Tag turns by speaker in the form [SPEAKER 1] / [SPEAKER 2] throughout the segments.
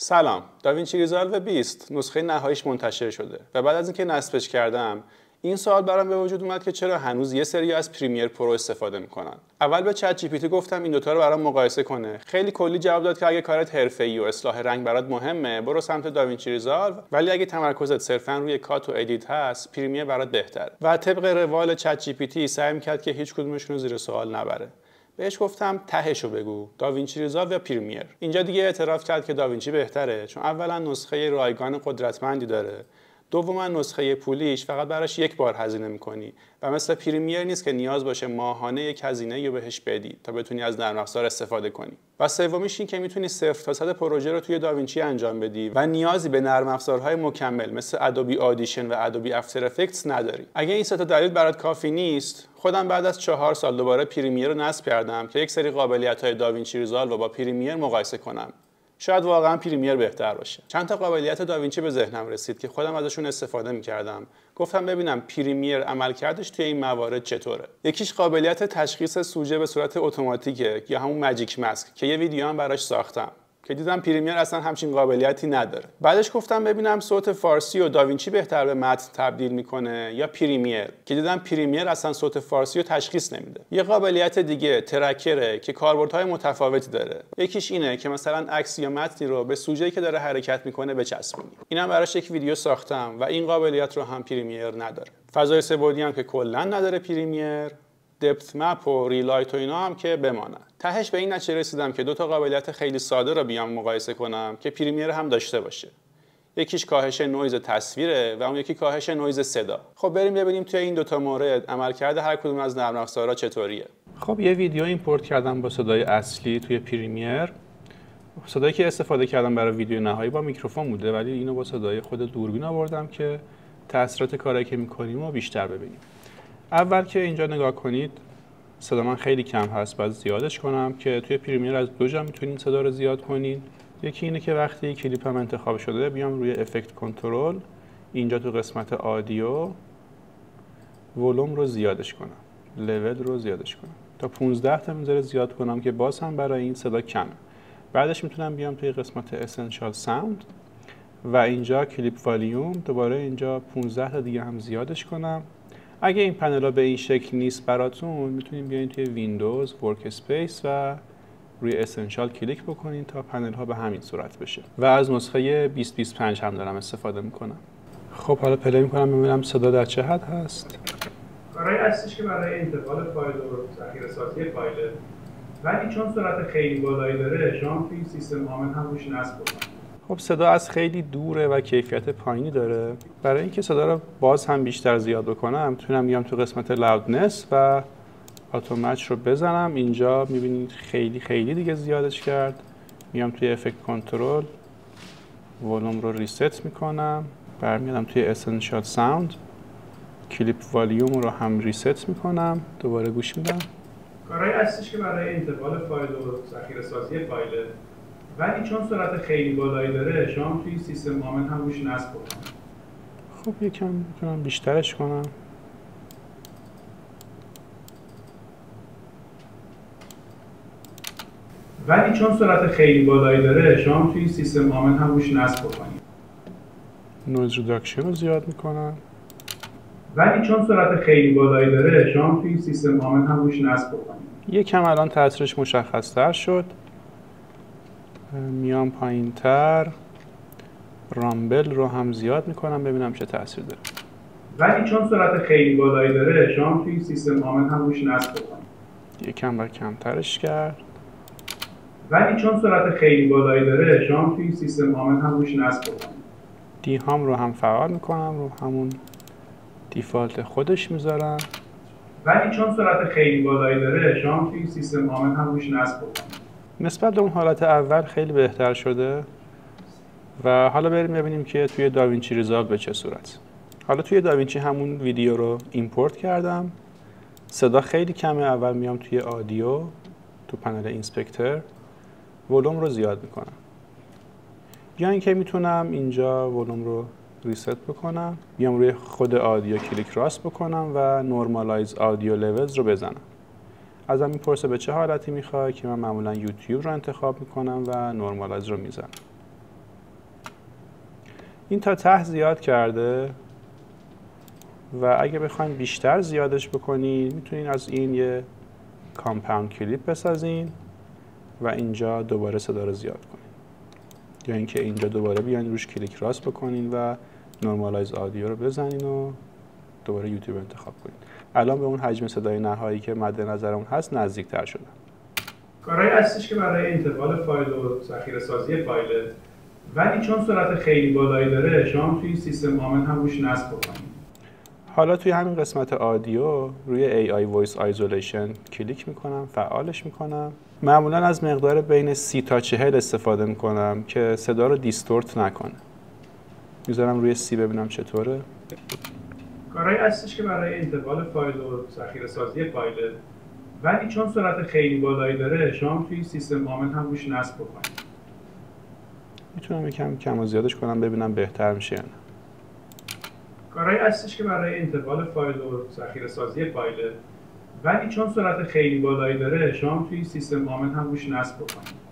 [SPEAKER 1] سلام، داوینچی ریزالو 20 نسخه نهاییش منتشر شده و بعد از اینکه نصبش کردم این سوال برام به وجود اومد که چرا هنوز یه سری از پریمیر پرو استفاده میکنن. اول به چت جی پی تی گفتم این دوتا رو برام مقایسه کنه. خیلی کلی جواب داد که اگه کارت حرفه‌ای و اصلاح رنگ برات مهمه برو سمت داوینچی ریزالو، ولی اگه تمرکزت صرفا روی کات و ادیت هست پریمیر برات بهتره. و طبق روال چت جی پی تی سعی می‌کرد که هیچ کدومشون رو زیر سوال نبره. بهش گفتم تهشو بگو، داوینچی ریزالو یا پریمیر. اینجا دیگه اعتراف کرد که داوینچی بهتره، چون اولا نسخه رایگان قدرتمندی داره، دوما نسخه پولیش فقط براش یک بار هزینه میکنی و مثل پریمیر نیست که نیاز باشه ماهانه یک هزینه رو بهش بدی تا بتونی از نرم افزار استفاده کنی. و سومیش این که میتونی 0 تا 100 پروژه رو توی داوینچی انجام بدی و نیازی به نرم افزارهای مکمل مثل ادوبی آدیشن و ادوبی افتر افکتس نداری. اگه این سه تا دلیل برات کافی نیست، خودم بعد از 4 سال دوباره پریمیر رو نصب کردم که یک سری قابلیت‌های داوینچی ریزالو رو با پریمیر مقایسه کنم. شاید واقعا پریمیر بهتر باشه. چند تا قابلیت داوینچی به ذهنم رسید که خودم ازشون استفاده می‌کردم. گفتم ببینم پریمیر عملکردش توی این موارد چطوره. یکیش قابلیت تشخیص سوژه به صورت اتوماتیکه یا همون ماجیک ماسک که یه ویدیو هم براش ساختم که دیدم پریمیر اصلا همچین قابلیتی نداره. بعدش گفتم ببینم صوت فارسی و داوینچی بهتر به متن تبدیل میکنه یا پریمیر که دیدم پریمیر اصلا صوت فارسی رو تشخیص نمیده. یه قابلیت دیگه ترکره که کاربردهای متفاوتی داره. یکیش اینه که مثلا عکس یا متنی رو به سوژه‌ای که داره حرکت میکنه بچسبونی. اینم براش یک ویدیو ساختم و این قابلیت رو هم پریمیر نداره. فضای سه‌بعدی هم که کلا نداره پریمیر. دپت مپ و ریلایت و اینا هم که بمانن. تهش به این نتیجه رسیدم که دو تا قابلیت خیلی ساده رو بیام مقایسه کنم که پریمیر هم داشته باشه. یکیش کاهش نویز تصویره و اون یکی کاهش نویز صدا. خب بریم ببینیم توی این دو تا مورد عملکرد هر کدوم از نرم افزارها چطوریه. خب یه ویدیو ایمپورت کردم با صدای اصلی توی پریمیر. صدایی که استفاده کردم برای ویدیو نهایی با میکروفون بوده، ولی اینو با صدای خود دوربین آوردم که تاثیرات کاری که می‌کنیم رو بیشتر ببینیم. اول که اینجا نگاه کنید صدا من خیلی کم هست، باید زیادش کنم که توی پریمیر از دو جا میتونین صدا رو زیاد کنین. یکی اینه که وقتی کلیپم انتخاب شده بیام روی افکت کنترل، اینجا تو قسمت آدیو ولوم رو زیادش کنم، لول رو زیادش کنم تا 15 تا میذاره زیاد کنم که باز هم برای این صدا کمه. بعدش میتونم بیام توی قسمت اسنشال ساوند و اینجا کلیپ والیوم، دوباره اینجا 15 تا دیگه هم زیادش کنم. اگه این پنل ها به این شکل نیست براتون میتونین بیاین توی ویندوز ورک اسپیس و روی اسنشال کلیک بکنین تا پنل ها به همین صورت بشه. و از نسخه 2025 هم دارم استفاده میکنم. خب حالا پلی میکنم ببینم صدا در چه حد هست.
[SPEAKER 2] کارهای اصلیش که برای انتقال فایل و ذخیره‌سازی فایل، ولی چون سرعت خیلی بالایی داره شما توی سیستم عامل هم روش نصب کنید.
[SPEAKER 1] خب صدا از خیلی دوره و کیفیت پایینی داره. برای اینکه صدا رو باز هم بیشتر زیاد بکنم میتونم بیام تو قسمت لاودنس و اتومچ رو بزنم. اینجا میبینید خیلی دیگه زیادش کرد. میام توی افکت کنترل ولوم رو ریست میکنم، برمیادم توی اسنشال ساوند کلیپ والیوم رو هم ریست میکنم، دوباره گوش میدم.
[SPEAKER 2] کارهای اصلیش که برای انتقال فایل و ذخیره‌سازی فایل، ولی چون سرعت خیلی بالایی داره شما توی سیستم عامل هم روش نصب کنید.
[SPEAKER 1] خب یکم میتونم بیشترش کنم.
[SPEAKER 2] ولی چون سرعت خیلی بالایی داره شما توی سیستم عامل هم روش نصب کنید.
[SPEAKER 1] نویز ریداکشن رو زیاد میکنم.
[SPEAKER 2] ولی چون سرعت خیلی بالایی داره شما توی سیستم عامل هم روش نصب کنید.
[SPEAKER 1] یکم الان تاثیرش مشخص‌تر شد. میام پایین‌تر، رامبل رو هم زیاد میکنم ببینم چه تاثیر داره.
[SPEAKER 2] ولی چون سرعت خیلی بالایی داره شما توی سیستم عامل هم روش نصب کنید.
[SPEAKER 1] یکم باید کمترش کرد.
[SPEAKER 2] ولی چون سرعت خیلی بالایی داره شما توی سیستم عامل هم روش نصب کنید.
[SPEAKER 1] دی هام رو هم فعال میکنم، رو همون دیفالت خودش میذارم.
[SPEAKER 2] ولی چون سرعت خیلی بالایی داره شما توی سیستم عامل هم روش نصب کنید.
[SPEAKER 1] نسبت به اون حالت اول خیلی بهتر شده و حالا بریم ببینیم که توی داوینچی ریزالو به چه صورت. حالا توی داوینچی همون ویدیو رو ایمپورت کردم. صدا خیلی کمه. اول میام توی آدیو تو پنل اینسپکتر ولوم رو زیاد میکنم، یا اینکه میتونم اینجا ولوم رو ریست بکنم، بیام روی خود آدیو کلیک راست بکنم و نورمالایز آدیو لولز رو بزنم. ازم میپرسه به چه حالتی میخوای که من معمولا یوتیوب رو انتخاب میکنم و نورمالایز رو میزنم. این تا ته زیاد کرده و اگه بخواین بیشتر زیادش بکنین میتونین از این یه کامپاوند کلیپ بسازین و اینجا دوباره صدا رو زیاد کنین، یا اینکه اینجا دوباره بیاین روش کلیک راست بکنین و نورمالایز آدیو رو بزنین و دوباره یوتیوب انتخاب کنین. الان به اون حجم صدای نهایی که مد نظرمون هست نزدیکتر شدن.
[SPEAKER 2] کارهایی هستش که برای انتقال فایل و ذخیره سازی فایل، ولی چون سرعت خیلی بالایی داره شما توی سیستم آمن هم روش نصب بکنید.
[SPEAKER 1] حالا توی همین قسمت آدیو روی AI Voice Isolation کلیک میکنم، فعالش میکنم. معمولا از مقدار بین 30 تا 40 استفاده میکنم که صدا رو دیستورت نکنه. میذارم روی 30 ببینم چطوره.
[SPEAKER 2] کارهایی هستش که برای انتقال فایل و ذخیره سازی فایل، ولی چون سرعت خیلی بالایی داره شما توی سیستم آمن هم روش نصب بکنید.
[SPEAKER 1] میتونم یکم کم و زیادش کنم ببینم بهتر میشه یا نه.
[SPEAKER 2] کارهایی هستش که برای انتقال فایل و ذخیره سازی فایل، ولی چون سرعت خیلی بالایی داره شما توی سیستم آمن هم روش نصب بکنید.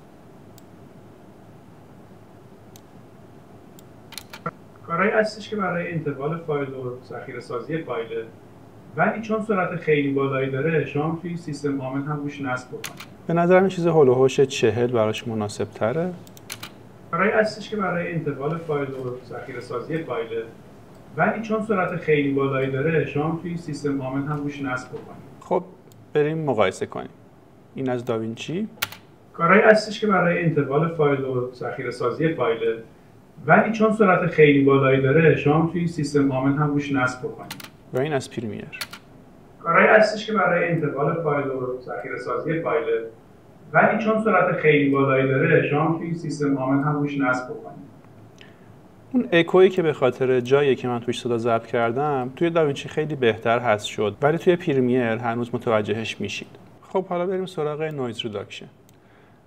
[SPEAKER 2] کارهایی هستش که برای انتقال فایل و ذخیره سازی فایل، ولی چون سرعت خیلی بالایی داره شما توی سیستم آمن هم روش نصب بکنید.
[SPEAKER 1] به نظرم این چیز هول و هوش 40 براش مناسب تره.
[SPEAKER 2] کارهایی هستش که برای انتقال فایل و ذخیره سازی فایل، ولی چون سرعت خیلی بالایی داره شما توی سیستم آمن هم روش نصب بکنید.
[SPEAKER 1] خب بریم مقایسه کنیم. این از داوینچی.
[SPEAKER 2] کارهایی هستش که برای انتقال فایل و ذخیره سازی فایل، ولی چون سرعت خیلی بالایی داره شما توی سیستم آمن هم روش نصب بکنید.
[SPEAKER 1] و این از پریمیر.
[SPEAKER 2] کارهایی هستش که برای انتقال فایل و ذخیره سازی فایل، ولی چون سرعت خیلی بالایی داره شما توی سیستم آمن هم روش نصب بکنید.
[SPEAKER 1] اون اکویی که به خاطر جایی که من توش صدا ضبط کردم توی داوینچی خیلی بهتر حذف شد، ولی توی پریمیر هنوز متوجهش میشید. خب حالا بریم سراغ نویز ریداکشن.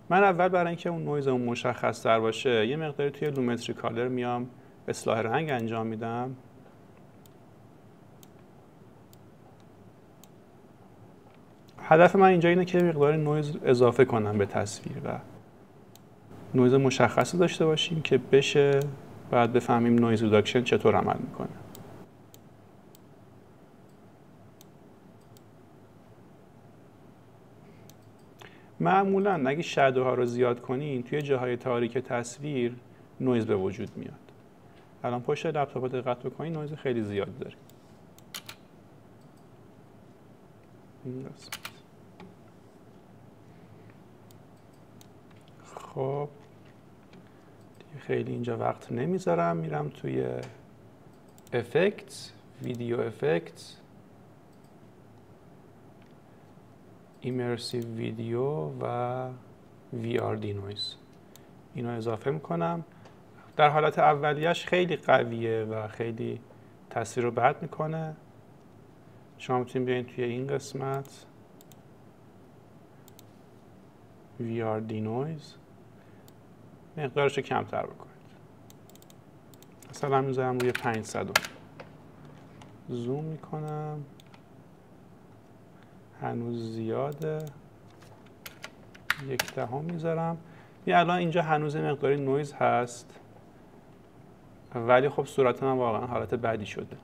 [SPEAKER 1] من اول برای اینکه اون نویزمون مشخص تر باشه یه مقداری توی لومتری کالر میام اصلاح رنگ انجام میدم. هدف من اینجا اینه که مقدار نویز اضافه کنم به تصویر و نویز مشخصی داشته باشیم که بشه بعد بفهمیم نویز ریداکشن چطور عمل میکنه. معمولا اگه شادوها رو زیاد کنین توی جاهای تاریک تصویر نویز به وجود میاد. الان پشت لپتاپ دقت بکنین نویز خیلی زیاد داریم. خب دیگه خیلی اینجا وقت نمیذارم، میرم توی افکت، ویدیو افکت، ایمرسیو ویدیو و VRD نویز. اینو اضافه میکنم. در حالت اولیش خیلی قویه و خیلی تصویر رو بد میکنه. شما میتونید بیاین توی این قسمت VRD نویز مقدارش رو کمتر بکنید. مثلا میذارم روی 500. زوم میکنم. هنوز زیاده. 1/10 میذارم. الان اینجا هنوز مقداری نویز هست ولی خب صورت من واقعا حالت بدی شده.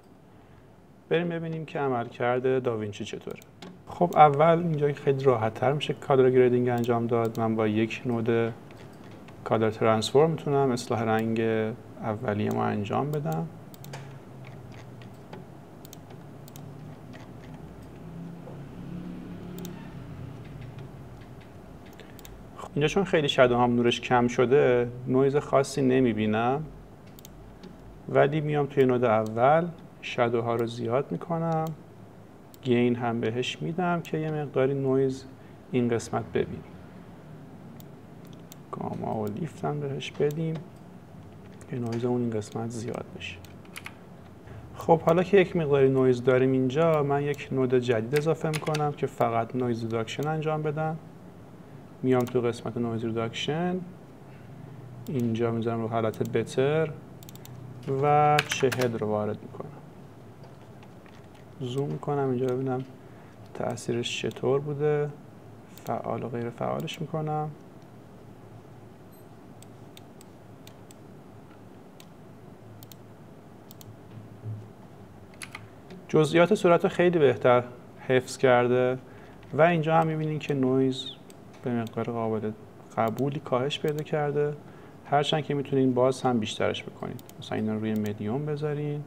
[SPEAKER 1] بریم ببینیم که عملکرد داوینچی چطوره. خب اول اینجا خیلی راحت تر میشه کالر گریدینگ انجام داد. من با یک نود کالر ترانسفورم میتونم اصلاح رنگ اولیه ما انجام بدم. اینجا چون خیلی شادو هم نورش کم شده نویز خاصی نمیبینم، ولی میام توی نود اول شادوها رو زیاد میکنم، گین هم بهش میدم که یه مقداری نویز این قسمت ببینیم. گاما و لیفت هم بهش بدیم که نویز اون این قسمت زیاد بشه. خب حالا که یک مقداری نویز داریم اینجا من یک نود جدید اضافه میکنم که فقط نویز ریداکشن انجام بدم. میام تو قسمت نویز ریداکشن، اینجا میذارم رو حالت بتر و 40 رو وارد میکنم. زوم میکنم اینجا ببینم تأثیرش چطور بوده. فعال و غیر فعالش میکنم. جزئیات صورت رو خیلی بهتر حفظ کرده و اینجا هم می‌بینین که نویز به مقدار قابل قبولی کاهش پیدا کرده. هرچند که میتونین باز هم بیشترش بکنید. مثلا اینا روی مدیوم بذارین،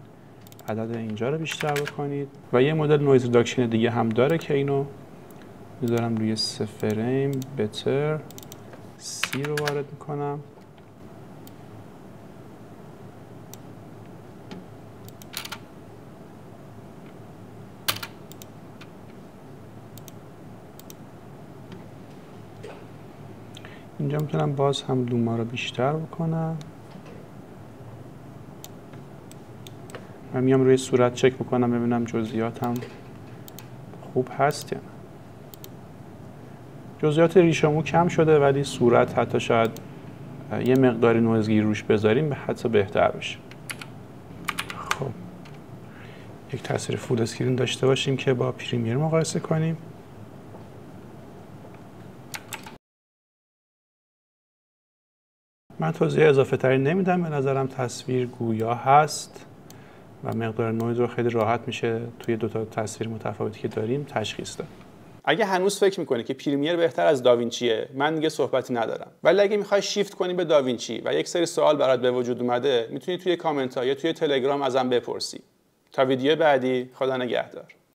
[SPEAKER 1] عدد اینجا رو بیشتر بکنید و یه مدل نویز ریداکشن دیگه هم داره که اینو میذارم روی 3 فریم بتر، سی رو وارد میکنم. اینجا میتونم باز هم لوما رو بیشتر بکنم و میام روی صورت چک بکنم ببینم جزئیاتم خوب هست یا نه. جزئیات ریشمو کم شده ولی صورت حتی شاید یه مقداری نویزگیری روش بذاریم به حتی بهتر بشه. خب یک تصویر فول اسکرین داشته باشیم که با پریمیر مقایسه کنیم. من توضیح اضافه تری نمیدم، به نظرم تصویر گویا هست و مقدار نویز رو خیلی راحت میشه توی دو تا تصویر متفاوتی که داریم تشخیص داد. اگه هنوز فکر میکنی که پریمیر بهتر از داوینچیه، من دیگه صحبتی ندارم. ولی اگه میخوای شیفت کنی به داوینچی و یک سری سوال برات به وجود اومده، میتونی توی کامنت ها یا توی تلگرام ازم بپرسی. تا ویدیو بعدی، خدا نگهدار.